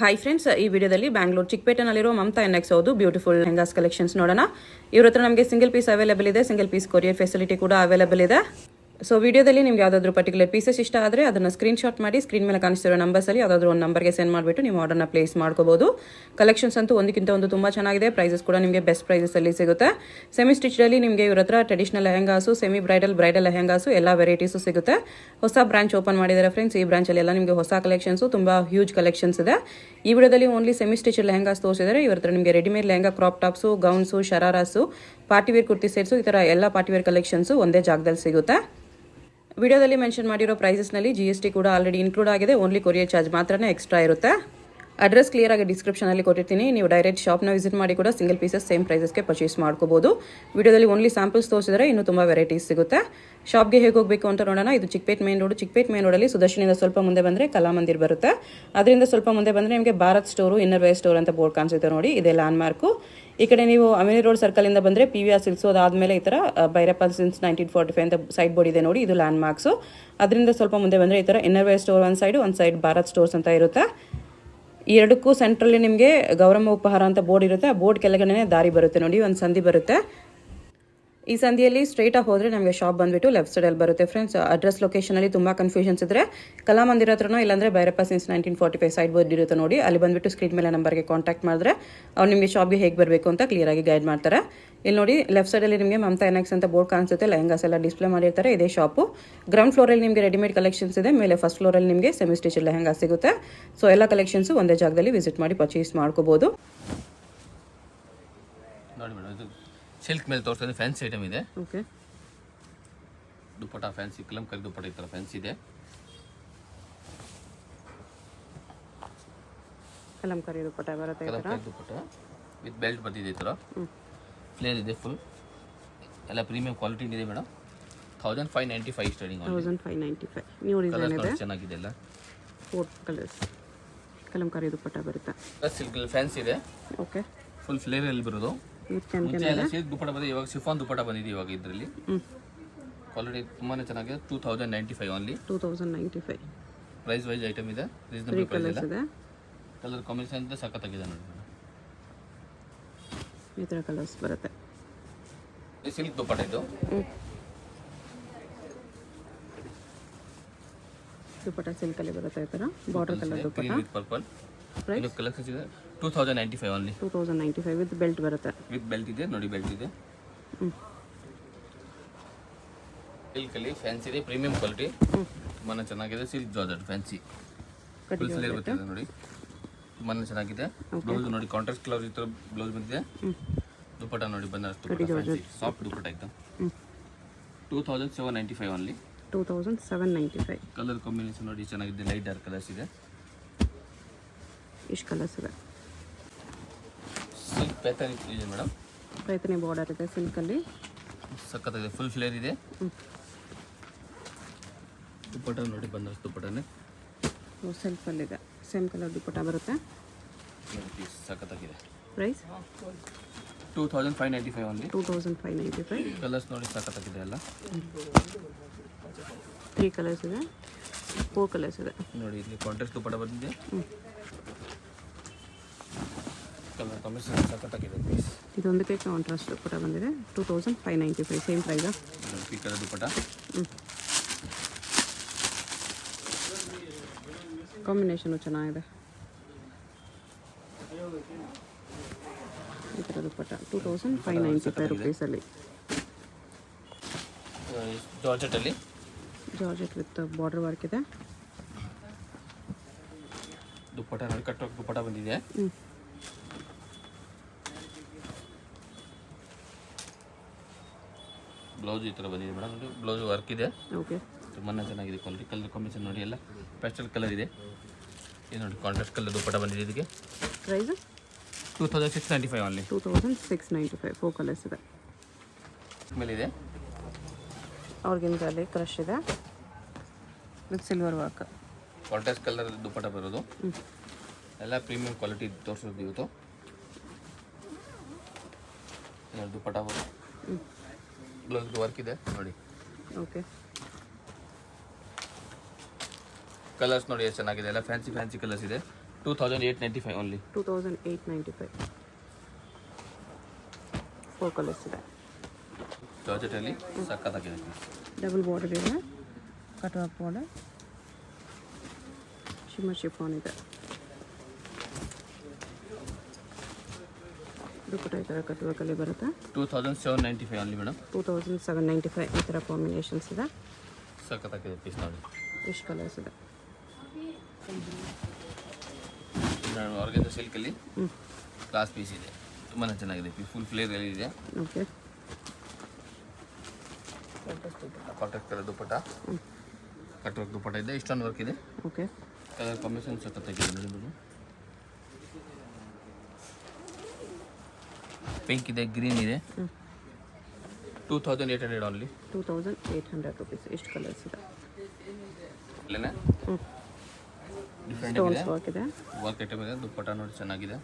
Hi friends, ಈ ವಿಡಿಯೋದಲ್ಲಿ Bangalore ಚಿಕ್ಕಪೇಟೆನಲ್ಲಿರೋ Mamata NX ಹೌದು ಬ್ಯೂಟಿಫುಲ್ ಲೆಹಂಗಾಸ್ ಕಲೆಕ್ಷನ್ಸ್ ನೋಡೋಣ. ಇವ್ರ ಹತ್ರ ನಮಗೆ ಸಿಂಗಲ್ ಪೀಸ್ ಅವೈಲೇಬಲ್ ಇದೆ, ಸಿಂಗಲ್ ಪೀಸ್ ಕೊರಿಯರ್ ಫೆಸಿಲಿಟಿ ಕೂಡ ಅವೈಲೇಬಲ್ ಇದೆ. ಸೊ ವಿಡಿಯೋದಲ್ಲಿ ನಿಮ್ಗೆ ಯಾವುದಾದ್ರೂ ಪರ್ಟಿಕ್ಯುಲರ್ ಪೀಸಸ್ ಇಷ್ಟ ಆದರೆ ಅದನ್ನು ಸ್ಕ್ರೀನ್ಶಾಟ್ ಮಾಡಿ ಸ್ಕ್ರೀನ್ ಮೇಲೆ ಕಾಣಿಸ್ತಿರೋ ನಂಬರ್ಸಲ್ಲಿ ಯಾವುದಾದ್ರೂ ಒಂದು ನಂಬರ್ಗೆ ಸೆಂಡ್ ಮಾಡಿಬಿಟ್ಟು ನೀವು ಆರ್ಡರ್ನ ಪ್ಲೇಸ್ ಮಾಡ್ಕೋಬಹುದು. ಕಲೆಕ್ಷನ್ಸ್ ಅಂತೂ ಒಂದಕ್ಕಿಂತ ಒಂದು ತುಂಬ ಚೆನ್ನಾಗಿದೆ. ಪ್ರೈಸಸ್ ಕೂಡ ನಿಮಗೆ ಬೆಸ್ಟ್ ಪ್ರೈಸಲ್ಲಿ ಸಿಗುತ್ತೆ. ಸೆಮಿ ಸ್ಟಿಚ್ಡಲ್ಲಿ ನಿಮಗೆ ಇವ್ರ ಹತ್ರ traditional lehengas, semi bridal lehengas ಎಲ್ಲ ವೆರೈಟೀಸು ಸಿಗುತ್ತೆ. ಹೊಸ ಬ್ರಾಂಚ್ ಓಪನ್ ಮಾಡಿದ್ದಾರೆ ಫ್ರೆಂಡ್ಸ್. ಈ ಬ್ರಾಂಚಲ್ಲಿ ಎಲ್ಲ ನಿಮಗೆ ಹೊಸ ಕಲೆಕ್ಷನ್ಸು, ತುಂಬ ಹ್ಯೂಜ್ ಕಲೆಕ್ಷನ್ಸ್ ಇದೆ. ಈ ವಿಡಿಯೋದಲ್ಲಿ ಓನ್ಲಿ ಸೆಮಿ ಸ್ಟಿಚ್ ಲೆಹಂಗಾಸ್ ತೋರಿಸಿದ್ದಾರೆ. ಇವ್ರ ಹತ್ರ ನಿಮಗೆ readymade lehenga, crop tops, gowns, shararas, party wear kurti sets, ಈ ಥರ ಎಲ್ಲ ಪಾರ್ಟಿವೇರ್ ಕಲೆಕ್ಷನ್ಸು ಒಂದೇ ಜಾಗದಲ್ಲಿ ಸಿಗುತ್ತೆ. ವಿಡಿಯೋದಲ್ಲಿ ಮೆನ್ಷನ್ ಮಾಡಿರೋ ಪ್ರೈಸಸ್ನಲ್ಲಿ GST ಕೂಡ ಆಲ್ರೆಡಿ ಇನ್ಕ್ಲೂಡ್ ಆಗಿದೆ. ಓನ್ಲಿ ಕೊರಿಯರ್ ಚಾರ್ಜ್ ಮಾತ್ರನೇ ಎಕ್ಸ್ಟ್ರಾ ಇರುತ್ತೆ. ಅಡ್ರೆಸ್ ಕ್ಲಿಯರ್ ಆಗಿ ಡಿಸ್ಕ್ರಿಪ್ಷನಲ್ಲಿ ಕೊಟ್ಟಿರ್ತೀನಿ. ನೀವು ಡೈರೆಕ್ಟ್ ಶಾಪ್ನ ವಿಸಿಟ್ ಮಾಡಿ ಕೂಡ ಸಿಂಗಲ್ ಪೀಸಸ್ ಸೇಮ್ ಪ್ರೈಸಸ್ಗೆ ಪರ್ಚೇಸ್ ಮಾಡ್ಕೋಬಹುದು. ವಿಡಿಯೋದಲ್ಲಿ ಓನ್ಲಿ ಸ್ಯಾಂಪಲ್ಸ್ ತೋರಿಸಿದರೆ ಇನ್ನೂ ತುಂಬ ವೆರೈಟೀಸ್ ಸಿಗುತ್ತೆ. ಶಾಪ್ಗೆ ಹೇಗೆ ಹೋಗಬೇಕು ಅಂತ ನೋಡೋಣ. ಇದು ಚಿಕ್ಕಪೇಟ್ ಮೇನ್ ರೋಡಲ್ಲಿ ಸುದರ್ಶನಿಂದ ಸ್ವಲ್ಪ ಮುಂದೆ ಬಂದರೆ ಕಲಾಮಂದಿರ್ ಬರುತ್ತೆ. ಅದರಿಂದ ಸ್ವಲ್ಪ ಮುಂದೆ ಬಂದರೆ ನಿಮಗೆ Bharat store, inner wear store ಅಂತ ಬೋರ್ಡ್ ಕಾಣಿಸುತ್ತೆ ನೋಡಿ, ಇದೇ ಲ್ಯಾಂಡ್ ಮಾರ್ಕು. ಈ ಕಡೆ ನೀವು ಅಮಿನಿ ರೋಡ್ ಸರ್ಕಲಿಂದ ಬಂದರೆ PVR ಸಿಲ್ಕ್ಸು, ಅದಾದಮೇಲೆ ಈ ಥರ ಭೈರಪ್ಪ ಸಿನ್ಸ್ 1945 ಅಂತ ಸೈಡ್ ಬೋರ್ಡ್ ಇದೆ ನೋಡಿ, ಇದು ಲ್ಯಾಂಡ್ ಮಾರ್ಕ್ಸು. ಅದರಿಂದ ಸ್ವಲ್ಪ ಮುಂದೆ ಬಂದರೆ ಈ ಥರ ಇನ್ನರ್ ವೇರ್ ಸ್ಟೋರ್ ಒಂದು ಸೈಡ್ ಭಾರತ್ ಸ್ಟೋರ್ಸ್ ಅಂತ ಇರುತ್ತೆ. ಈ ಎರಡಕ್ಕೂ ಸೆಂಟ್ರಲ್ಲಿ ನಿಮಗೆ ಗೌರಮ್ಮ ಉಪಹಾರ ಅಂತ ಬೋರ್ಡ್ ಇರುತ್ತೆ. ಆ ಬೋರ್ಡ್ ಕೆಳಗಡೆ ದಾರಿ ಬರುತ್ತೆ ನೋಡಿ, ಒಂದು ಸಂಧಿ ಬರುತ್ತೆ. ಈ ಸಂಧಿಯಲ್ಲಿ ಸ್ಟ್ರೈಟಾಗಿ ಹೋದರೆ ನಮಗೆ ಶಾಪ್ ಬಂದುಬಿಟ್ಟು ಲೆಫ್ಟ್ ಸೈಡಲ್ಲಿ ಬರುತ್ತೆ ಫ್ರೆಂಡ್ಸ್. ಅಡ್ರೆಸ್ ಲೊಕೇಶನಲ್ಲಿ ತುಂಬ ಕನ್ಫ್ಯೂಷನ್ಸ್ ಇದ್ದರೆ ಕಲಾಮಂದಿರ ಹತ್ರನೋ ಇಲ್ಲಾಂದರೆ ಭೈರಪ್ಪ ಸಿನ್ಸ್ 1945 ಸೈಡ್ ಬೋರ್ಡ್ ಇರುತ್ತೆ ನೋಡಿ, ಅಲ್ಲಿ ಬಂದುಬಿಟ್ಟು ಸ್ಕ್ರೀನ್ ಮೇಲೆ ನಂಬರ್ಗೆ ಕಾಂಟ್ಯಾಕ್ಟ್ ಮಾಡಿದ್ರೆ ಅವ್ರು ನಿಮಗೆ ಶಾಪ್ಗೆ ಹೇಗೆ ಬರಬೇಕು ಅಂತ ಕ್ಲಿಯರಾಗಿ ಗೈಡ್ ಮಾಡ್ತಾರೆ. ಇಲ್ಲಿ ನೋಡಿ ಲೆಫ್ಟ್ ಸೈಡಲ್ಲಿ ನಿಮಗೆ ಮಮತಾ ಎನ್ಎಕ್ಸ್ ಅಂತ ಬೋರ್ಡ್ ಕಾಣಿಸುತ್ತೆ. ಲೆಹಂಗಾಸ್ ಎಲ್ಲ ಡಿಸ್ಪ್ಲೇ ಮಾಡಿರ್ತಾರೆ. ಇದೇ ಶಾಪು. ಗ್ರೌಂಡ್ ಫ್ಲೋರಲ್ಲಿ ನಿಮಗೆ ರೆಡಿಮೇಡ್ ಕಲೆಕ್ಷನ್ಸ್ ಇದೆ, ಮೇಲೆ ಫಸ್ಟ್ ಫ್ಲೋರಲ್ಲಿ ನಿಮಗೆ ಸೆಮಿ ಸ್ಟಿಚ್ ಲೆಹಂಗಾ ಸಿಗುತ್ತೆ. ಸೊ ಎಲ್ಲ ಕಲೆಕ್ಷನ್ಸು ಒಂದೇ ಜಾಗದಲ್ಲಿ ವಿಸಿಟ್ ಮಾಡಿ ಪರ್ಚೇಸ್ ಮಾಡ್ಕೋಬೋದು. ನೋಡಿ ಮೇಡಮ್, ಇದು ಸಿಲ್ಕ್ ಮೇಲೆ ತೋರಿಸ್ತಾ ಫ್ಯಾನ್ಸಿ ಐಟಮ್ ಇದೆ. ಓಕೆ, ದುಪ್ಪಟ ಫ್ಯಾನ್ಸಿ, ಕಲಂಕಾರಿ ದುಪ್ಪಟ ಈ ಥರ ಫ್ಯಾನ್ಸಿ ಇದೆ. ಕಲಂಕಾರಿ ದುಪ್ಪಟ ಬರುತ್ತೆ. ಕಲಂಕಾರಿ ದುಪ್ಪಟ ವಿತ್ ಬೆಲ್ಟ್ ಬಂದಿದೆ ಈ ಥರ. ಫ್ಲೇರ್ ಇದೆ ಫುಲ್. ಎಲ್ಲ ಪ್ರೀಮಿಯಂ ಕ್ವಾಲಿಟಿ ಇದೆ ಮೇಡಮ್. 1595 ಸ್ಟಾರ್ಟಿಂಗ್. 1595 ನ್ಯೂ ಡಿಸೈನ್ ಇದೆ, ಚೆನ್ನಾಗಿದೆ. ಎಲ್ಲ 4 ಕಲರ್ಸ್ ಕಲಂಕಾರಿ ದುಪ್ಪಟ ಬರುತ್ತೆ. ಸಿಲ್ಕ್ ಫ್ಯಾನ್ಸಿ ಇದೆ. ಓಕೆ, ಫುಲ್ ಫ್ಲೇರ್ ಅಲ್ಲಿ ಬರೋದು. ಮುಂಚೆ ಎಲ್ಲ ಸಿಲ್ಕ್ ದುಪ್ಪಟ ಬಂದಿದೆ, ಇವಾಗ ಶಿಫಾನ್ ದುಪ್ಪಟ ಬಂದಿದೆ ಇವಾಗ ಇದರಲ್ಲಿ. ಕ್ವಾಲಿಟಿ ತುಂಬಾನೇ ಚೆನ್ನಾಗಿದೆ. 2095 ಓನ್ಲಿ. 2095 ಪ್ರೈಸ್ ವೈಸ್ ಐಟಮ್ ಇದೆ. ರೀಸನಬಲ್ ಪ್ರೈಸ್ ಇದೆ. ಕಲರ್ ಕಾಂಬಿನೇಷನ್ ಅಂತ ಸಖತ್ತಾಗಿದೆ ನೋಡಿ. ಈ ಥರ ಕಲರ್ಸ್ ಬರುತ್ತೆ. ಇದು ಸಿಲ್ಕ್ ದುಪ್ಪಟ ಇದು. ದುಪ್ಪಟ ಸಿಲ್ಕ್ ಅಲ್ಲಿ ಬರುತ್ತೆ. ಈ ಥರ border colour dupatta. Purple price collections ಇದೆ 2095 ಓನ್ಲಿ. 2095 ವಿತ್ ಬೆಲ್ಟ್ ಬರುತ್ತೆ. ವಿತ್ ಬೆಲ್ಟ್ ಇದೆ ನೋಡಿ, ಬೆಲ್ಟ್ ಇದೆ. ಸಿಲ್ಕ್ ಅಲ್ಲಿ ಫ್ಯಾನ್ಸಿ ಇದೆ, ಪ್ರೀಮಿಯಂ ಕ್ವಾಲಿಟಿ. ತುಂಬಾನೇ ಚೆನ್ನಾಗಿದೆ. Silk georgette fancy full flare ಬರ್ತಿದೆ ನೋಡಿ, ತುಂಬಾನೇ ಚೆನ್ನಾಗಿದೆ. ಬ್ಲೌಸ್ ನೋಡಿ, ಕಾಂಟ್ರಾಸ್ಟ್ ಕಲರ್ ಈ ಥರ ಬ್ಲೌಸ್ ಬಂದಿದೆ. ದುಪ್ಪಟ ನೋಡಿ, Banaras dupatta fancy soft dupatta item. 2795 only. 2795 colour combination ನೋಡಿ ಚೆನ್ನಾಗಿದೆ. ಲೈಟ್ ಡಾರ್ಕ್ ಕಲರ್ಸ್ ಇದೆ. ಇಷ್ಟು ಕಲರ್ಸ್ ಇದೆ. ಸಿಲ್ಕ್ ಪ್ಯಾಟರ್ನ್ ಇದೆ ಮೇಡಮ್. ಪೈಥಾನಿ ಬಾರ್ಡರ್ ಇದೆ ಸಿಲ್ಕಲ್ಲಿ. ಸಖತ್ತಾಗಿದೆ. ಫುಲ್ ಫ್ಲೇರ್ ಇದೆ. ದುಪ್ಪಟ ನೋಡಿ, ಬನಾರಸ್ ದುಪ್ಪಟನೇ ಸೆಲ್ಫಲ್ಲಿದೆ. ಸೇಮ್ ಕಲರ್ ದುಪ್ಪಟ ಬರುತ್ತೆ. ಸಖತ್ತಾಗಿದೆ. Price 2595 only. 2595 ಕಲರ್ಸ್ ನೋಡಿ ಸಖತ್ತಾಗಿದೆ. ಎಲ್ಲ 3 ಕಲರ್ಸ್ ಇದೆ, 4 ಕಲರ್ಸ್ ಇದೆ ನೋಡಿ. ಇಲ್ಲಿ ಕಾಂಟ್ರಾಸ್ಟ್ ದುಪ್ಪಟ ಬಂದಿದೆ. ಕಲರ್ ಕಾಂಬಿನೇಷನ್ ಸಖತ್ತಾಗಿದೆ. ಇದೊಂದಕ್ಕೆ ಕಾಂಟ್ರಾಸ್ಟ್ ದುಪ್ಪಟ ಬಂದಿದೆ. 2595 ಸೇಮ್ ಪ್ರೈಸ್. ಈ ಕಲರ್ ದುಪ್ಪಟ ಕಾಂಬಿನೇಷನು ಚೆನ್ನಾಗಿದೆ. ಈ ಥರ ದುಪ್ಪಟ 2595 ರುಪೀಸಲ್ಲಿ. ಜಾರ್ಜೆಟಲ್ಲಿ ಜಾರ್ಜೆಟ್ ವಿತ್ ಬಾರ್ಡರ್ ವರ್ಕ್ ಇದೆ. ದುಪ್ಪಟ ನೋಡಿ, ಕಟ್ ದುಪ್ಪಟ ಬಂದಿದೆ. ಬ್ಲೌಸ್ ಈ ಥರ ಬಂದಿದೆ ಮೇಡಮ್. ಬ್ಲೌಸ್ ವರ್ಕ್ ಇದೆ. ಓಕೆ, ತುಂಬಾ ಚೆನ್ನಾಗಿದೆ ಕ್ವಾಲಿಟಿ. ಕಲರ್ ಕಾಂಬಿನೇಷನ್ ನೋಡಿ, ಎಲ್ಲ ಪೇಸ್ಟಲ್ ಕಲರ್ ಇದೆ. ಇದು ನೋಡಿ, ಕಾಂಟ್ರಾಸ್ಟ್ ಕಲರ್ ದುಪ್ಪಟ ಬಂದಿದೆ. ಇದಕ್ಕೆ ಪ್ರೈಸ್ 2695 ಓನ್ಲಿ. 2695 4 ಕಲರ್ಸ್ ಇದೆ. ಮೇಲೆ ಇದೆ ಆರ್ಗೆನ್ಜಾಲಿ ಕ್ರಶ್ ಇದೆ with silver work. Contrast colour dupatta ಬರೋದು. ಎಲ್ಲ ಪ್ರೀಮಿಯಂ ಕ್ವಾಲಿಟಿ ತೋರಿಸೋದು ಇವತ್ತು. ದುಪ್ಪಟ ಬ್ಲೌಸ್ ವರ್ಕ್ ಇದೆ ನೋಡಿ. ಓಕೆ, ಕಲರ್ಸ್ ನೋಡಿ ಎಷ್ಟು ಚೆನ್ನಾಗಿದೆ. ಎಲ್ಲ ಫ್ಯಾನ್ಸಿ ಕಲರ್ಸ್ ಇದೆ. 2895 ಓನ್ಲಿ. 2895. 4 ಕಲರ್ಸ್ ಇದೆ. ಜಾರ್ಜೆಟಲ್ಲಿ ಸಕ್ಕತ್ತಾಗಿದೆ. ಡಬಲ್ ಬಾರ್ಡರ್ ಇದೆ, cut work border, shimmer chiffon ಇದೆ. ದುಪ್ಪಟ್ಟ ಈ ಥರ ಕಟ್ ವರ್ಕಲ್ಲಿ ಬರುತ್ತೆ. 2795 ಓನ್ಲಿ ಮೇಡಮ್. 2795 ಈ ಥರ ಕಾಂಬಿನೇಷನ್ಸ್ ಇದೆ. ಸಕ್ಕತ್ತಾಗಿದೆ ಪೀಸ್ ನೋಡಿ. ಎಷ್ಟು ಕಲರ್ಸ್ ಇದೆ. ಆರ್ಗನ್ಜಾ ಸಿಲ್ಕಲ್ಲಿ ಕ್ಲಾಸ್ ಪೀಸ್ ಇದೆ, ತುಂಬಾ ಚೆನ್ನಾಗಿದೆ. ಫುಲ್ ಫ್ಲೇರ್ ಇದೆ. ಓಕೆ. ಕಾಂಟ್ರಾಕ್ಟ್ ಕಲರ್ ದುಪ್ಪಟ್ಟ, ಕಟ್ ವರ್ಕ್ ದುಪ್ಪಟ್ಟ ಇದೆ, ಇಷ್ಟೊಂದು ವರ್ಕ್ ಇದೆ. ಓಕೆ. ಕಲರ್ ಕಾಂಬಿನೇಷನ್ ಸಕ್ಕತ್ತಾಗಿದೆ ನೋಡಿ. ಪಿಂಕ್ ಇದೆ, ಗ್ರೀನ್ ಇದೆ. 2800 ಓನ್ಲಿ. 2800 ರುಪೀಸ್. ಎಷ್ಟು ಕಲರ್ಸ್ ಇದೆ. ಅಲ್ಲೇನೆ ಡಿಫ್ರೆಂಟ್ ಸ್ಟೋನ್ಸ್ ಇದೆ, ವರ್ಕ್ ಇದೆ. ವರ್ಕ್ ಐಟಮ್ ಇದೆ. ದುಪ್ಪಟ್ಟ ನೋಡಿ ಚೆನ್ನಾಗಿದೆ.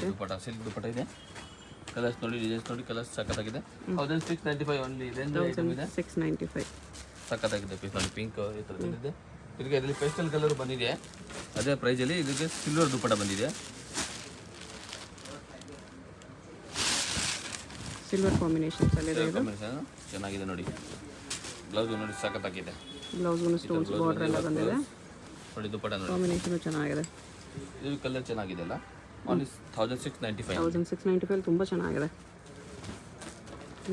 ದುಪ್ಪಟ್ಟ ಸಿಲ್ಕ್ ದುಪ್ಪಟ್ಟ ಇದೆ. ಕಲರ್ಸ್ ನೋಡಿ, ಡಿಸೈನ್ಸ್ ನೋಡಿ, ಕಲರ್ಸ್ ಸಕ್ಕತ್ತಾಗಿದೆ. 1695 ಓನ್ಲಿ. ರೇಂಜ್ ಐಟಮ್ ಇದೆ. 695. ಸಕ್ಕತ್ತಾಗಿದೆ ಪೀಸ್ ನೋಡಿ. ಪಿಂಕ್ ಈ ಥರದ್ದು. ಇದಕ್ಕೆ ಇದರಲ್ಲಿ ಪೇಸ್ಟಲ್ ಕಲರ್ ಬಂದಿದೆ, ಅದೇ ಪ್ರೈಸಲ್ಲಿ. ಇದಕ್ಕೆ ಸಿಲ್ವರ್ ದುಪ್ಪಟ್ಟ ಬಂದಿದೆ. ಸಿಲ್ವರ್ ಕಾಂಬಿನೇಷನ್ಸ್ ಅಲ್ಲಿ ಇದೆ. ಕಾಂಬಿನೇಷನ್ ಚೆನ್ನಾಗಿದೆ ನೋಡಿ. ಬ್ಲೌಸ್ ನೋಡಿ ಸಕ್ಕತ್ತಾಗಿದೆ. ಬ್ಲೌಸ್ಗೂ ಸ್ಟೋನ್ಸ್ ಬಾರ್ಡರ್ ಎಲ್ಲ ಬಂದಿದೆ ನೋಡಿ. ದುಪ್ಪಟ್ಟ ನೋಡಿ, ಕಾಂಬಿನೇಷನ್ ಚೆನ್ನಾಗಿದೆ. ಇದು ಕಲರ್ ಚೆನ್ನಾಗಿದೆ ಅಲ್ಲ. ಓನ್ಲಿ 1695. 1695 ತುಂಬ ಚೆನ್ನಾಗಿದೆ.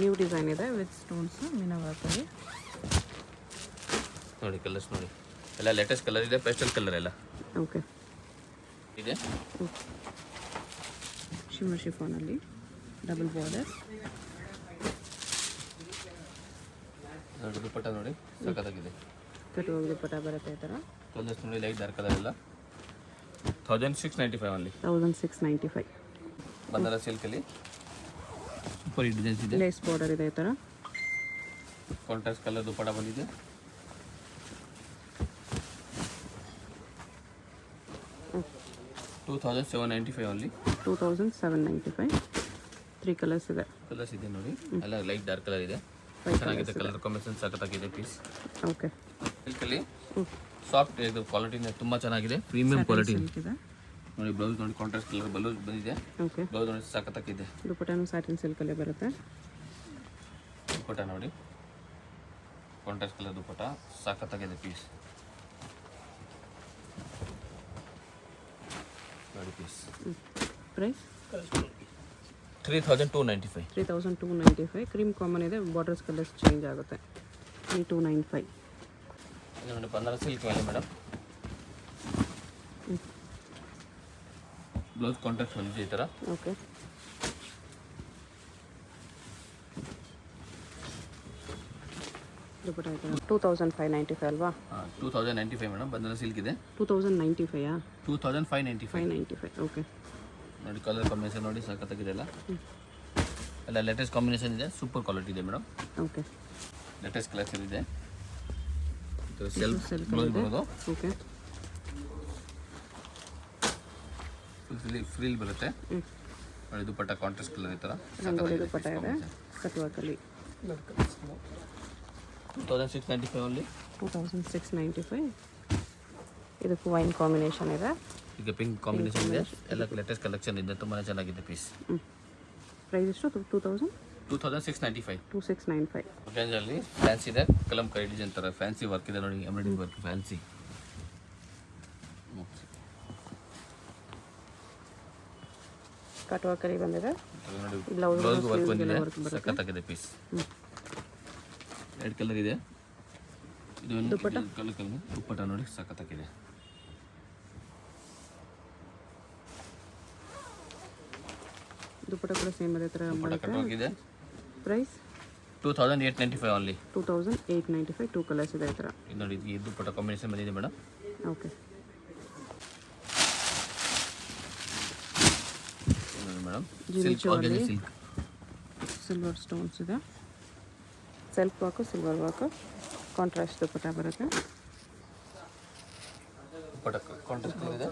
ನ್ಯೂ ಡಿಸೈನ್ ಇದೆ ವಿತ್ ಸ್ಟೋನ್ಸ್ ಮೀನಾ ವರ್ಕಲ್ಲಿ ನೋಡಿ. ಕಲರ್ಸ್ ನೋಡಿ, ಎಲ್ಲ ಲೇಟೆಸ್ಟ್ ಕಲರ್ ಇದೆ, ಪೇಸ್ಟಲ್ ಕಲರ್ ಎಲ್ಲ ಓಕೆ ಇದೆ. ಶಿಮ್ಮರ್ ಶಿಫಾನಲ್ಲಿ ಡಬಲ್ ಬಾರ್ಡರ್. ನೋಡಿ ದುಪ್ಪಟ್ಟ ನೋಡಿ ಸಕ್ಕತ್ತಾಗಿದೆ. ಕಟ್ಟುವಾಗ ದುಪ್ಪಟ್ಟ ಬರುತ್ತೆ ಈ ಥರ. ಕಲರ್ಸ್ ನೋಡಿ, ಲೈಟ್ ಡಾರ್ಕ್ ಕಲರ್ ಎಲ್ಲ. 1695 ಓನ್ಲಿ. 1695. ಬಂದರ ಸಿಲ್ಕಲ್ಲಿ ಸೂಪರ್ ಈ ಡಿಸೈನ್ಸ್ ಇದೆ. ಲೇಸ್ ಬಾರ್ಡರ್ ಇದೆ ಈ ಥರ. ಕಾಂಟ್ರಾಸ್ಟ್ ಕಲರ್ ದುಪ್ಪಟ್ಟ ಬಂದಿದೆ. ಹ್ಞೂ 2795 ಓನ್ಲಿ. 2795. 3 ಕಲರ್ಸ್ ಇದೆ. ಕಲರ್ಸ್ ಇದೆ ನೋಡಿ, ಎಲ್ಲ ಲೈಟ್ ಡಾರ್ಕ್ ಕಲರ್ ಇದೆ. ಚೆನ್ನಾಗಿದೆ. ಕಲರ್ ಕಾಂಬಿನೇಷನ್ ಸಖತ್ತಾಗಿದೆ ಪೀಸ್. ಓಕೆ. ಸಿಲ್ಕಲ್ಲಿ ಸಾಫ್ಟ್ ಇದು ಕ್ವಾಲಿಟಿನೇ ತುಂಬ ಚೆನ್ನಾಗಿದೆ. ಪ್ರೀಮಿಯಂ ಕ್ವಾಲಿಟಿ ಇದೆ ನೋಡಿ. ಬ್ಲೌಸ್ ನೋಡಿ, ಕಾಂಟ್ರಾಸ್ಟ್ ಕಲರ್ ಬ್ಲೌಸ್ ಬಂದಿದೆ. ಓಕೆ. ಬ್ಲೌಸ್ ನೋಡಿ ಸಖತ್ತಾಗಿದೆ. ದುಪ್ಪಟ್ಟನು ಸ್ಯಾಟಿನ್ ಸಿಲ್ಕಲ್ಲೇ ಬರುತ್ತೆ. ದುಪ್ಪಟ್ಟ ನೋಡಿ, ಕಾಂಟ್ರಾಸ್ಟ್ ಕಲರ್ ದುಪ್ಪಟ್ಟ ಸಖತ್ತಾಗಿದೆ ಪೀಸ್ ನೋಡಿ. Piece price 3295. 3295. ಕ್ರೀಮ್ ಕಾಮನ್ ಇದೆ, ಬಾರ್ಡರ್ಸ್ ಕಲರ್ಸ್ ಚೇಂಜ್ ಆಗುತ್ತೆ. 3295. ಇದು ನೋಡಿ ಬಂದರ ಸಿಲ್ಕ್ ಮೇಲೆ ಮೇಡಮ್. ಬ್ಲೌಸ್ ಕಾಂಟ್ರಾಸ್ಟ್ ಬಂದಿದೆ ಈ ಥರ. ಓಕೆ. ದುಪ್ಪಟ್ಟ ಈ ಥರ 2595 ಅಲ್ವಾ. 2095 ಮೇಡಮ್. ಬಂದರ ಸಿಲ್ಕ್ ಇದೆ. 2095ಯಾ. 2595. 595. ಓಕೆ. ನೋಡಿ ಕಲರ್ ಕಾಂಬಿನೇಷನ್ ನೋಡಿ ಸಖತ್ತಾಗಿದೆ ಎಲ್ಲ. ಎಲ್ಲ ಲೇಟೆಸ್ಟ್ ಕಾಂಬಿನೇಷನ್ ಇದೆ, ಸೂಪರ್ ಕ್ವಾಲಿಟಿ ಇದೆ ಮೇಡಮ್. ಓಕೆ. ಲೇಟೆಸ್ಟ್ ಕಲೆಕ್ಷನ್ ಇದೆ. ಸೆಲ್ಫ್ ಸಿಲ್ಕ್ ಬ್ಲೌಸ್ ಇದೆ. ಬರೋದು, ಓಕೆ. ಫ್ರೀಲ್ ಬರುತ್ತೆ ನೋಡಿ. ದುಪ್ಪಟ್ಟ ಕಾಂಟ್ರಾಸ್ಟ್ ಕಲರ್ ಈ ಥರ ರಂಗೋಲಿ ದುಪ್ಪಟ್ಟ ಇದೆ, ಕಟ್ ವರ್ಕಲ್ಲಿ. 2695 ಓನ್ಲಿ. 2695. ಇದಕ್ಕೆ ವೈನ್ ಕಾಂಬಿನೇಷನ್ ಇದೆ. ಈಗ ಪಿಂಕ್ ಕಾಂಬಿನೇಷನ್ ಇದೆ. ಎಲ್ಲ ಲೇಟೆಸ್ಟ್ ಕಲೆಕ್ಷನ್ ಇದೆ, ತುಂಬಾ ಚೆನ್ನಾಗಿದೆ ಪೀಸ್. ಪ್ರೈಸ್ ಎಷ್ಟು. 2695. 2695. ರೇಂಜಲ್ಲಿ ಫ್ಯಾನ್ಸಿ ಇದೆ. ಕಲಂಕಾರಿ ಡಿಸೈನ್ ಥರ ಫ್ಯಾನ್ಸಿ ವರ್ಕ್ ಇದೆ ನೋಡಿ. Embroidering work fancy. ಕಟ್ ವರ್ಕಲ್ಲಿ ಬಂದಿದೆ. ನೋಡಿ ಬ್ಲೌಸ್ ಬ್ಲೌಸ್ ವರ್ಕ್ ಸ್ಲೀವ್ಸ್ಗೆಲ್ಲ ಬಂದಿದೆ, ವರ್ಕ್ ಬರುತ್ತೆ. ಸಖತ್ತಾಗಿದೆ ಪೀಸ್. ರೆಡ್ ಕಲರ್ ಇದೆ. ಇದು ದುಪ್ಪಟ್ಟ? ಕಲರ್ ದುಪ್ಪಟ್ಟ ನೋಡಿ ಸಖತ್ತಾಗಿದೆ. ದುಪ್ಪಟ್ಟ ಕೂಡ ಸೇಮ್ ಅದೇ ಥರ ದುಪ್ಪಟ್ಟ ಕಟ್ ವರ್ಕ್ ಇದೆ. Price 2895 only. 2895. 2 ಕಲರ್ಸ್ ಇದೆ ಈ ಥರ. ಇದು ನೋಡಿ, ಈ ದುಪ್ಪಟ್ಟ ಕಾಂಬಿನೇಷನ್ ಬಂದಿದೆ ಮೇಡಮ್. ಓಕೆ. ನೋಡಿ ಮೇಡಮ್, ಜೀನಿ silk choli. Silk silver stones ಇದೆ. Self work, silver work, contrast dupatta ಬರುತ್ತೆ. ದುಪ್ಪಟ್ಟ ಕಾಂಟ್ರಾಸ್ಟ್ ಕಲರ್ ಇದೆ.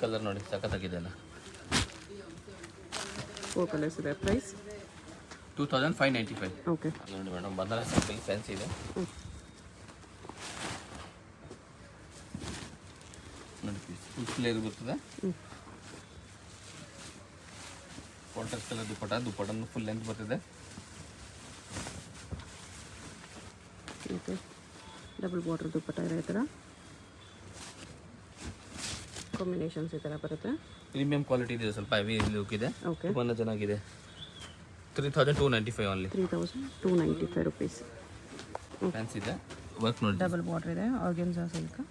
ಕಲರ್ ನೋಡಿ ಸಖತ್ತಾಗಿದೆ ಅಲ್ಲ. 4 ಕಲರ್ಸ್ ಇದೆ. ಪ್ರೈಸ್ 2595. ಓಕೆ. ನೋಡಿ ಮೇಡಮ್, ಬನಾರಸ್ ಸಿಲ್ಕಲ್ಲಿ ಫ್ಯಾನ್ಸಿ ಇದೆ. ನೋಡಿ ಪೀಸ್ ಫುಲ್ ಫ್ಲೇರ್ ಬರ್ತದೆ. ಕಾಂಟ್ರಾಸ್ಟ್ ಕಲರ್ ದುಪ್ಪಟ್ಟನು ಫುಲ್ ಲೆಂತ್ ಬರ್ತದೆ. ಓಕೆ. ಡಬಲ್ ಬಾರ್ಡರ್ ದುಪ್ಪಟ್ಟ ಇದೆ. ಈ ಥರ ಕಾಂಬಿನೇಷನ್ಸ್ ಈ ಥರ ಬರುತ್ತೆ. ಪ್ರೀಮಿಯಂ ಕ್ವಾಲಿಟಿ ಇದೆ, ಸ್ವಲ್ಪ ಹೆವಿ ಲುಕ್ ಇದೆ. ಓಕೆ. ತುಂಬಾ ಚೆನ್ನಾಗಿದೆ. 3295 ಓನ್ಲಿ. 3295 ರುಪೀಸ್. ಫ್ಯಾನ್ಸಿ ಇದೆ, ವರ್ಕ್ ನೋಡಿ. ಡಬಲ್ ಬಾರ್ಡರ್ ಇದೆ, ಆರ್ಗೆನ್ಜಾ ಸಿಲ್ಕ್.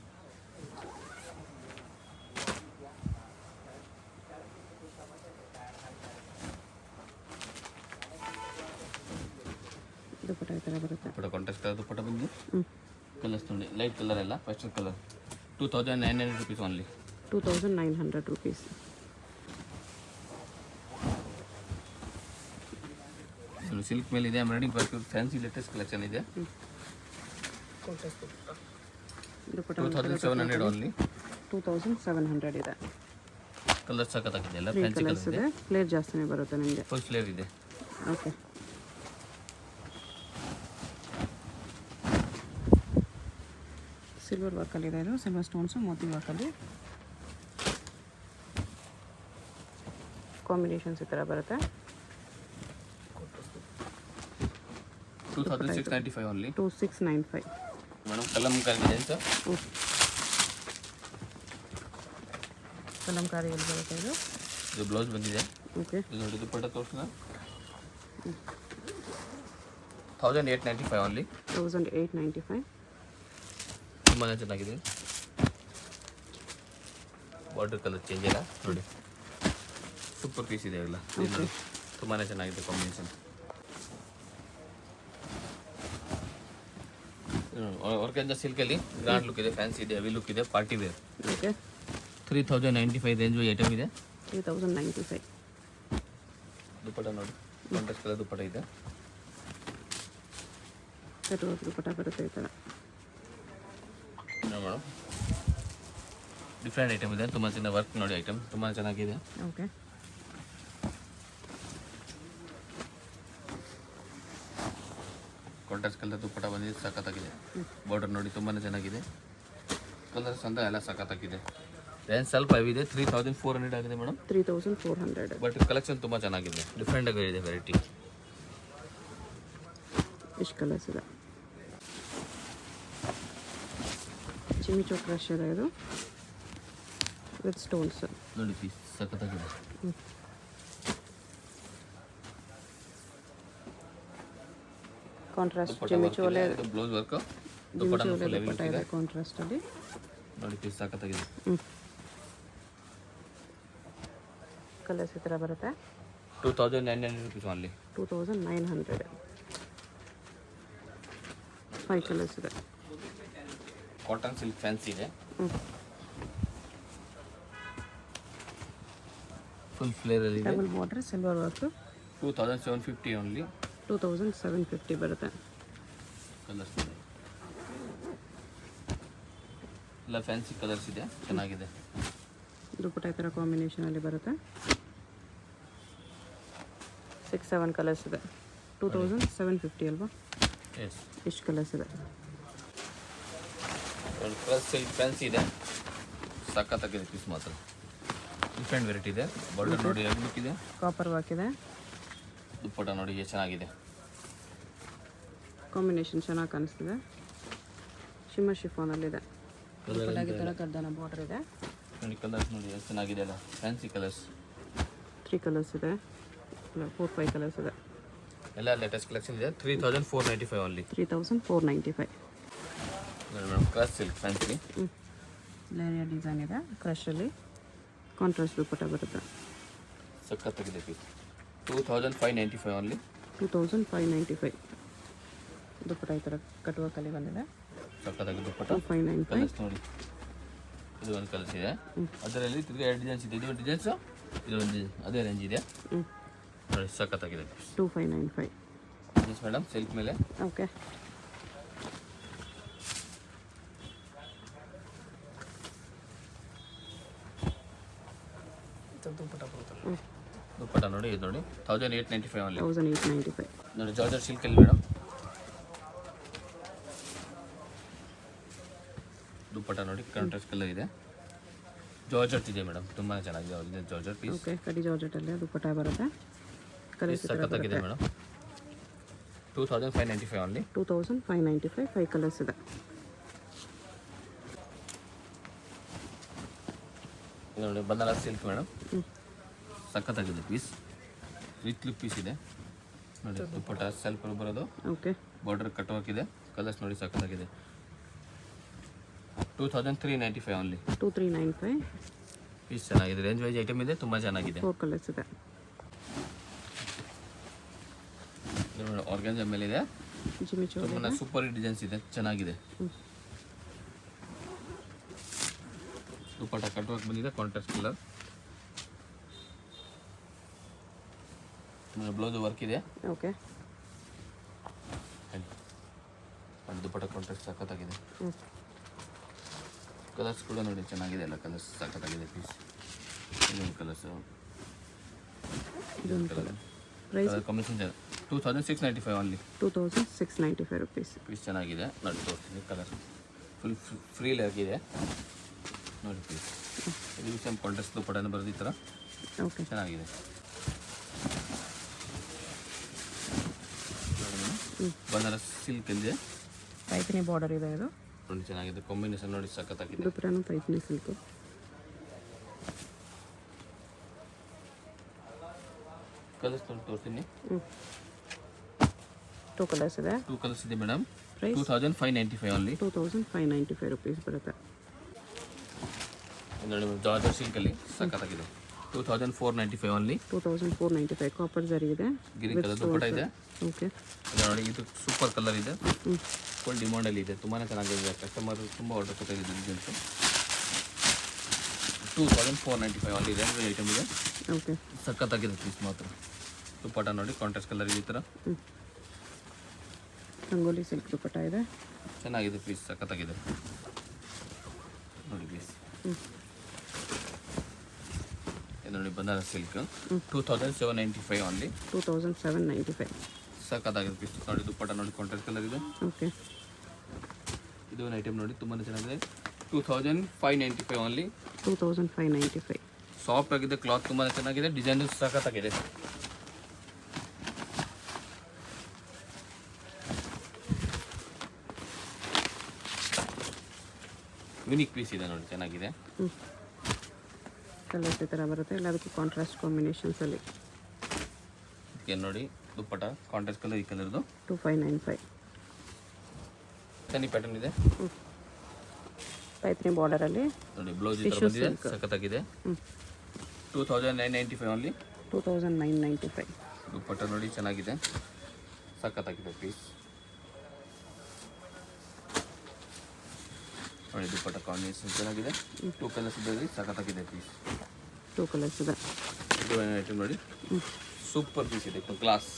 ದುಪ್ಪಟ್ಟ ಈ ಥರ ಬರುತ್ತೆ. ದುಪ್ಪಟ್ಟ ಕಾಂಟ್ರಾಸ್ಟ್ ಕಲರ್ ದುಪ್ಪಟ್ಟ ಬಂದು ಕಲರ್ಸ್ ನೋಡಿ, ಲೈಟ್ ಕಲರ್ ಎಲ್ಲ pastel colour. 2900 rupees only. 2900 rupees. Silk ಮೇಲೆ ಇದೆ, embroidering work, fancy latest collection ಇದೆ. ದುಪ್ಪಟ್ಟ 2700 ಓನ್ಲಿ. 2700 ಇದೆ. ಕಲರ್ ಸಖತ್ತಾಗಿದೆ, ಎಲ್ಲ 3 ಫ್ಯಾನ್ಸಿ ಕಲರ್ಸ್ ಕಲರ್ ಇದೆ. ಇದೆ. ಫ್ಲೇರ್ ಜಾಸ್ತಿನೇ ಬರುತ್ತೆ ನಿಮಗೆ. ಫುಲ್ ಫ್ಲೇರ್ ಇದೆ. ಓಕೆ. ಸಿಲ್ವರ್ ವರ್ಕಲ್ಲಿ ಇದೆ. ಇದು ಸಿಲ್ವರ್ ಸ್ಟೋನ್ಸು ಮೋತಿ ವರ್ಕಲ್ಲಿ ಕಾಂಬಿನೇಷನ್ಸ್ ಈ ಥರ ಬರುತ್ತೆ. 2695 only. 2695. Madam Kalamkari designs. Kalamkari ಎಲ್ಲಿ ಬರುತ್ತೆ ಇದು? ಇದು ಬ್ಲೌಸ್ ಬಂದಿದೆ. ಓಕೆ. ಇದು ನೋಡಿ ದುಪ್ಪಟ್ಟ ತೋರಿಸ್ನ. 1895 ಓನ್ಲಿ. 1895. ತುಂಬಾ ಚೆನ್ನಾಗಿದೆ. ಬಾರ್ಡರ್ ಕಲರ್ ಚೇಂಜ್ ಇಲ್ಲ ನೋಡಿ, ಸೂಪರ್ ಪೀಸ್ ಇದೆ ಎಲ್ಲ. ಇದು ನೋಡಿ ತುಂಬಾ ಚೆನ್ನಾಗಿದೆ ಕಾಂಬಿನೇಷನ್. ಆರ್ಗಂಜಾ ಸಿಲ್ಕಲ್ಲಿ ಗ್ರ್ಯಾಂಡ್ ಲುಕ್ ಇದೆ, ಫ್ಯಾನ್ಸಿ ಇದೆ, ಹೆವಿ ಲುಕ್ ಇದೆ, party wear. Okay. 3095 range item ಇದೆ. 3095. ದುಪ್ಪಟ್ಟ ನೋಡಿ, ಕಾಂಟ್ರಾಸ್ಟ್ ಕಲರ್ ದುಪ್ಪಟ್ಟ ಇದೆ. ಕಟ್ಟುವ ದುಪ್ಪಟ್ಟ ಬರುತ್ತೆ ಈ ಥರ. ಮೇಡಮ್ ಡಿಫ್ರೆಂಟ್ ಐಟಮ್ ಇದೆ, ತುಂಬ ಚೆನ್ನಾಗಿ ವರ್ಕ್ ನೋಡಿ, ಐಟಮ್ ತುಂಬ ಚೆನ್ನಾಗಿದೆ. ಓಕೆ. ಕಾಂಟ್ರಾಸ್ಟ್ ಕಲರ್ ದುಪ್ಪಟ್ಟ ಬಂದಿದೆ, ಸಖತ್ತಾಗಿದೆ. ಬಾರ್ಡರ್ ನೋಡಿ ತುಂಬಾ ಚೆನ್ನಾಗಿದೆ. ಕಲರ್ಸ್ ಅಂತ ಎಲ್ಲ ಸಖತ್ತಾಗಿದೆ. ರೇಂಜ್ ಸ್ವಲ್ಪ ಹೆವಿ ಇದೆ, 3400 ಆಗಿದೆ ಮೇಡಮ್. 3400. ಬಟ್ ಕಲೆಕ್ಷನ್ ತುಂಬ ಚೆನ್ನಾಗಿದೆ, ಡಿಫ್ರೆಂಟ್ ಆಗಿದೆ ವೆರೈಟಿ. ಇಷ್ಟು ಕಲರ್ಸ್ ಇದೆ. ಚಿಮಿಚೋ ಕ್ರಶ್ ಇದೆ ಇದು ವಿತ್ ಸ್ಟೋನ್ಸ್. ನೋಡಿ ಪೀಸ್ ಸಖತ್ತಾಗಿದೆ. ಕಾಂಟ್ರಾಸ್ಟ್ ಚಿಮಿಚೋಲೆ ಬ್ಲೌಸ್ ವರ್ಕ್ ದುಪ್ಪಟ್ಟ ಇದೆ ಕಾಂಟ್ರಾಸ್ಟ್ ಅಲ್ಲಿ. ನೋಡಿ ಪೀಸ್ ಸಖತ್ತಾಗಿದೆ. ಕಲರ್ಸ್ ಈ ಥರ ಬರುತ್ತೆ. 2900 rupees ಓನ್ಲಿ. 2900. 5 ಕಲರ್ಸ್ ಇದೆ. ಕಾಟನ್ ಸಿಲ್ಕ್ ಫ್ಯಾನ್ಸಿ ಇದೆ, ಫುಲ್ ಫ್ಲೇರ್ ಅಲ್ಲಿ ಇದೆ. Double border silver work. 2750 only. 2750 ಬರುತ್ತೆ. ಕಲರ್ಸ್ ಇದೆ ಎಲ್ಲ ಫ್ಯಾನ್ಸಿ ಕಲರ್ಸ್ ಇದೆ, ಚೆನ್ನಾಗಿದೆ. ದುಪ್ಪಟ್ಟ ಈ ಥರ ಕಾಂಬಿನೇಷನಲ್ಲಿ ಬರುತ್ತೆ. 6-7 ಕಲರ್ಸ್ ಇದೆ. 2750 ಅಲ್ವಾ? ಎಸ್. ಇಷ್ಟು ಕಲರ್ಸ್ ಇದೆ. ಪ್ಲಸ್ ಸಿಲ್ಕ್ ಫ್ಯಾನ್ಸಿ ಇದೆ, ಸಖತ್ತಾಗಿದೆ ಪೀಸ್ ಮಾತ್ರ. ಡಿಫ್ರೆಂಟ್ ವೆರೈಟಿ ಇದೆ. ಬಾರ್ಡರ್ ನೋಡಿ ಎರಡು ಲುಕ್ ಇದೆ, ಕಾಪರ್ ವರ್ಕ್ ಇದೆ. ದುಪ್ಪಟ್ಟ ನೋಡಿ ಎಷ್ಟು ಚೆನ್ನಾಗಿದೆ. ಕಾಂಬಿನೇಷನ್ ಚೆನ್ನಾಗಿ ಕಾಣಿಸ್ತಿದೆ. ಶಿಮ್ಮರ್ ಶಿಫಾನಲ್ಲಿದೆ. ದುಪ್ಪಟ್ಟಾಗಿ ಥರ ಕರ್ದಾನ ಬಾರ್ಡರ್ ಇದೆ. ನೋಡಿ ಕಲರ್ಸ್ ನೋಡಿ ಎಷ್ಟು ಚೆನ್ನಾಗಿದೆ ಅಲ್ಲ, ಫ್ಯಾನ್ಸಿ ಕಲರ್ಸ್. 3 ಕಲರ್ಸ್ ಇದೆ, 4-5 ಕಲರ್ಸ್ ಇದೆ. ಎಲ್ಲ ಲೇಟೆಸ್ಟ್ ಕಲೆಕ್ಷನ್ ಇದೆ. 3495 ಓನ್ಲಿ. 3495. ನೋಡಿ madam, cross silk fancy. Leheria design ಇದೆ ಕ್ರಶಲ್ಲಿ. ಕಾಂಟ್ರಾಸ್ಟ್ ದುಪ್ಪಟ್ಟ ಬರುತ್ತೆ. ಸಖತ್ತಾಗಿದೆ ಪೀಸ್. 2595 ಓನ್ಲಿ. 2595. ದುಪ್ಪಟ್ಟ ಈ ಥರ ಕಟ್ಟುವ ಕಲೆ ಬಂದಿದೆ. ಸಖತ್ತಾಗಿದೆ ದುಪ್ಪಟ್ಟ. 2595. ಕಲರ್ಸ್ ನೋಡಿ, ಇದು ಒಂದು ಕಲರ್ಸ್ ಇದೆ, ಅದರಲ್ಲಿ ತಿರ್ಗಿ 2 ಡಿಸೈನ್ಸ್ ಇದೆ. ಇದು ಒಂದು ಡಿಸೈನ್ಸು, ಇದು ಒಂದು ಅದೇ ರೇಂಜ್ ಇದೆ ನೋಡಿ, ಸಖತ್ತಾಗಿದೆ. 2595. ಎಸ್ ಮೇಡಮ್, ಸಿಲ್ಕ್ ಮೇಲೆ. ಓಕೆ. ದುಪ್ಪಟ್ಟ ನೋಡಿ ನೋಡಿ ಇದು ನೋಡಿ 1895 ಅಲ್ಲಿ 1895. ನೋಡಿ ಜಾರ್ಜೆಟ್ ಸಿಲ್ಕಲ್ಲಿ ಮೇಡಮ್. ದುಪ್ಪಟ್ಟ ನೋಡಿ ಕಾಂಟ್ರಾಸ್ಟ್ ಕಲರ್ ಇದೆ. ಜಾರ್ಜೆಟ್ ಇದೆ ಮೇಡಮ್, ತುಂಬಾ ಚೆನ್ನಾಗಿದೆ ಒರಿಜಿನಲ್ ಜಾರ್ಜೆಟ್ ಪೀಸ್. ಓಕೆ, ಕಡಿ ಜಾರ್ಜೆಟಲ್ಲಿ ದುಪ್ಪಟ್ಟ ಬರುತ್ತೆ. ಕಲರ್ಸ್ ಸಖತ್ತಾಗಿದೆ ಮೇಡಮ್. 2595 ಓನ್ಲಿ. 2595, 5 ಕಲರ್ಸ್ ಇದೆ. ಇದು ನೋಡಿ ಬನಾರಸ್ ಸಿಲ್ಕ್ ಮೇಡಮ್, ಸಖತ್ತಾಗಿದೆ ಪೀಸ್, ರಿಚ್ ಲುಕ್ ಪೀಸ್ ಇದೆ ನೋಡಿ. ದುಪ್ಪಟ್ಟ ಸೆಲ್ಫ್ ಬರೋದು, ಓಕೆ, ಬಾರ್ಡರ್ ಕಟ್ ವರ್ಕ್ ಇದೆ. ಕಲರ್ಸ್ ನೋಡಿ ಸಖತ್ತಾಗಿದೆ. 2395 ಓನ್ಲಿ. 2395, ಪೀಸ್ ಚೆನ್ನಾಗಿದೆ, ರೇಂಜ್ ವೈಸ್ ಐಟಮ್ ಇದೆ, ತುಂಬ ಚೆನ್ನಾಗಿದೆ. 4 ಕಲರ್ಸ್ ಇದೆ. ಇದು ನೋಡಿ ಆರ್ಗನ್ಜಾ ಮೇಲೆ ಇದೆ, ಜಿಮ್ಮಿ ಚೋಲಿ ತುಂಬಾ ಸೂಪರ್ ಡಿಸೈನ್ಸ್ ಇದೆ, ಚೆನ್ನಾಗಿದೆ. ದುಪ್ಪಟ್ಟ ಕಟ್ ವರ್ಕ್ ಬಂದಿದೆ, ಕಾಂಟ್ರಾಸ್ಟ್ ಕಲರ್. ಬ್ಲೌಸ್ ವರ್ಕ್ ಇದೆ. ಓಕೆ, ದುಪ್ಪಟ್ಟ ಕಾಂಟ್ರಾಸ್ಟ್ ಸಖತ್ತಾಗಿದೆ. ಕಲರ್ಸ್ ಕೂಡ ನೋಡಿ ಚೆನ್ನಾಗಿದೆ, ಎಲ್ಲ ಕಲರ್ಸ್ ಸಖತ್ತಾಗಿದೆ ಪೀಸ್. ಇನ್ನೊಂದು colours colour price combination 2695 only. 2695 rupees. Piece ಚೆನ್ನಾಗಿದೆ ನೋಡಿ, ತೋರಿಸ್ತೀನಿ. ಕಲರ್ ಫುಲ್ ಫ್ರೀ ಆಗಿದೆ ನೋಡಿ ಪೀಸ್. ಇದು ಸೇಮ್ ಕಾಂಟ್ರಾಸ್ಟ್ ದುಪ್ಪಟ್ಟನ ಬರೋದು ಈ ಥರ, ಓಕೆ, ಚೆನ್ನಾಗಿದೆ. ಬನಾರಸ್ ಸಿಲ್ಕ್ ಇದೆ, ಪೈಪಿನಿ ಬಾರ್ಡರ್ ಇದೆ. ಇದು ನೋಡಿ ಚೆನ್ನಾಗಿದೆ, ಕಾಂಬಿನೇಷನ್ ನೋಡಿ ಸಖತ್ತಾಗಿದೆ. ದುಪ್ಪಟ್ಟನು ಪೈಪಿನಿ ಸಿಲ್ಕು. ಕಲರ್ಸ್ ನೋಡಿ ತೋರಿಸ್ತೀನಿ. 2 ಕಲರ್ಸ್ ಇದೆ. 2 ಕಲರ್ಸ್ ಇದೆ ಮೇಡಮ್. Price 2595 only. 2595 ರುಪೀಸ್ ಬರುತ್ತೆ. ನೋಡಿ ಜಾರ್ಜೆಟ್ ಸಿಲ್ಕಲ್ಲಿ ಸಖತ್ತಾಗಿದೆ. 2495 ಓನ್ಲಿ. 2495, ಕಾಪರ್ ಜರಿ ಇದೆ. ಗ್ರೀನ್ ಕಲರ್ ದುಪ್ಪಟ್ಟ ಇದೆ. ಓಕೆ, ಇದು ನೋಡಿ, ಇದು ಸೂಪರ್ ಕಲರ್ ಇದೆ, ಫುಲ್ ಡಿಮಾಂಡಲ್ಲಿ ಇದೆ, ತುಂಬಾ ಚೆನ್ನಾಗಿದೆ. ಕಸ್ಟಮರ್ ತುಂಬ ಆರ್ಡರ್ ಕೊಟ್ಟಿದೆ ಡಿಸೈನ್ಸ್. 2495 ಓನ್ಲಿ ರೇಂಜ್ ಐಟಮ್ ಇದೆ. ಓಕೆ, ಸಖತ್ತಾಗಿದೆ ಪೀಸ್ ಮಾತ್ರ. ದುಪ್ಪಟ್ಟ ನೋಡಿ ಕಾಂಟ್ರಾಸ್ಟ್ ಕಲರ್ ಇದೆ, ಈ ಥರ ರಂಗೋಲಿ ಸಿಲ್ಕ್ ದುಪ್ಪಟ್ಟ ಇದೆ. ಚೆನ್ನಾಗಿದೆ ಪೀಸ್, ಸಖತ್ತಾಗಿದೆ ನೋಡಿ ಪೀಸ್. ಇದು ನೋಡಿ ಬನಾರಸ್ ಸಿಲ್ಕ್ 2795 ಓನ್ಲಿ. 2795, ಸಖತ್ತಾಗಿದೆ ಪೀಸ್ ನೋಡಿ. ದುಪ್ಪಟ್ಟ ನೋಡಿ ಕಾಂಟ್ರಾಸ್ಟ್ ಕಲರ್ ಇದೆ. ಓಕೆ, ಇದು ಒಂದು ಐಟಮ್ ನೋಡಿ ತುಂಬಾ ಚೆನ್ನಾಗಿದೆ. 2595 ಓನ್ಲಿ. 2595, ಸಾಫ್ಟ್ ಆಗಿದೆ, ಕ್ಲಾತ್ ತುಂಬಾ ಚೆನ್ನಾಗಿದೆ, ಡಿಸೈನ್ ಸಖತ್ತಾಗಿದೆ. ಯುನಿಕ್ ಪೀಸ್ ಇದೆ ನೋಡಿ, ಚೆನ್ನಾಗಿದೆ. ಕಲರ್ಸ್ ಈ ಥರ ಬರುತ್ತೆ, ಎಲ್ಲದಕ್ಕೂ ಕಾಂಟ್ರಾಸ್ಟ್ ಕಾಂಬಿನೇಷನ್ಸಲ್ಲಿ. ಇದಕ್ಕೆ ನೋಡಿ ದುಪ್ಪಟ್ಟ ಕಾಂಟ್ರಾಸ್ಟ್ ಕಲರ್, ಈ ಕಲರ್ದು 2595. ಸನಿ ಪ್ಯಾಟರ್ನ್ ಇದೆ ಪೈಪ್ನಿ ಬಾರ್ಡರಲ್ಲಿ ನೋಡಿ. ಬ್ಲೌಸ್ ಈ ಥರ ಬಂದಿದೆ, ಸಖತ್ತಾಗಿದೆ. 2995 ಓನ್ಲಿ. 2995. ದುಪ್ಪಟ್ಟ ನೋಡಿ ಚೆನ್ನಾಗಿದೆ, ಸಖತ್ತಾಗಿದೆ ಪೀಸ್ ನೋಡಿ. ದುಪ್ಪಟ್ಟ ಕಾಂಬಿನೇಷನ್ ಚೆನ್ನಾಗಿದೆ. 2 ಕಲರ್ಸ್ ಇದೆ, ಸಖತ್ತಾಗಿದೆ ಪೀಸ್. 2 ಕಲರ್ಸ್ ಇದೆ. ಇದು ಐಟಮ್ ನೋಡಿ, ಸೂಪರ್ ಪೀಸ್ ಇದೆ, ಕ್ಲಾಸ್.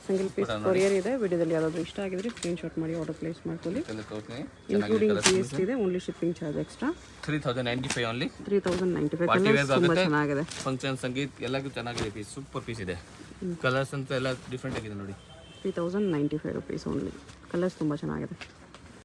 ಸಿಂಗಲ್ ಪೀಸ್ ಕೊರಿಯರ್ ಇದೆ. ವಿಡಿಯೋದಲ್ಲಿ ಯಾರಾದರೂ ಇಷ್ಟ ಆಗಿದ್ರೆ ಸ್ಕ್ರೀನ್ಶಾಟ್ ಮಾಡಿ ಆರ್ಡರ್ ಪ್ಲೇಸ್ ಮಾಡ್ಕೊಳ್ಳಿ. ತೋರಿಸ್ತೀನಿ, ಇನ್ಕ್ಲೂಡಿಂಗ್ GST ಇದೆ, only shipping charge extra. 3095 only. 3095, party wear ತುಂಬ ಆಗುತ್ತೆ, ಚೆನ್ನಾಗಿದೆ. ಫಂಕ್ಷನ್ ಸಂಗೀತ್ ಎಲ್ಲಕ್ಕೂ ಚೆನ್ನಾಗಿದೆ ಪೀಸ್, ಸೂಪರ್ ಪೀಸ್ ಇದೆ. ಕಲರ್ಸ್ ಅಂತ ಎಲ್ಲ ಡಿಫ್ರೆಂಟ್ ಆಗಿದೆ ನೋಡಿ. 3095 ರುಪೀಸ್ ಓನ್ಲಿ. ಕಲರ್ಸ್ ತುಂಬ ಚೆನ್ನಾಗಿದೆ.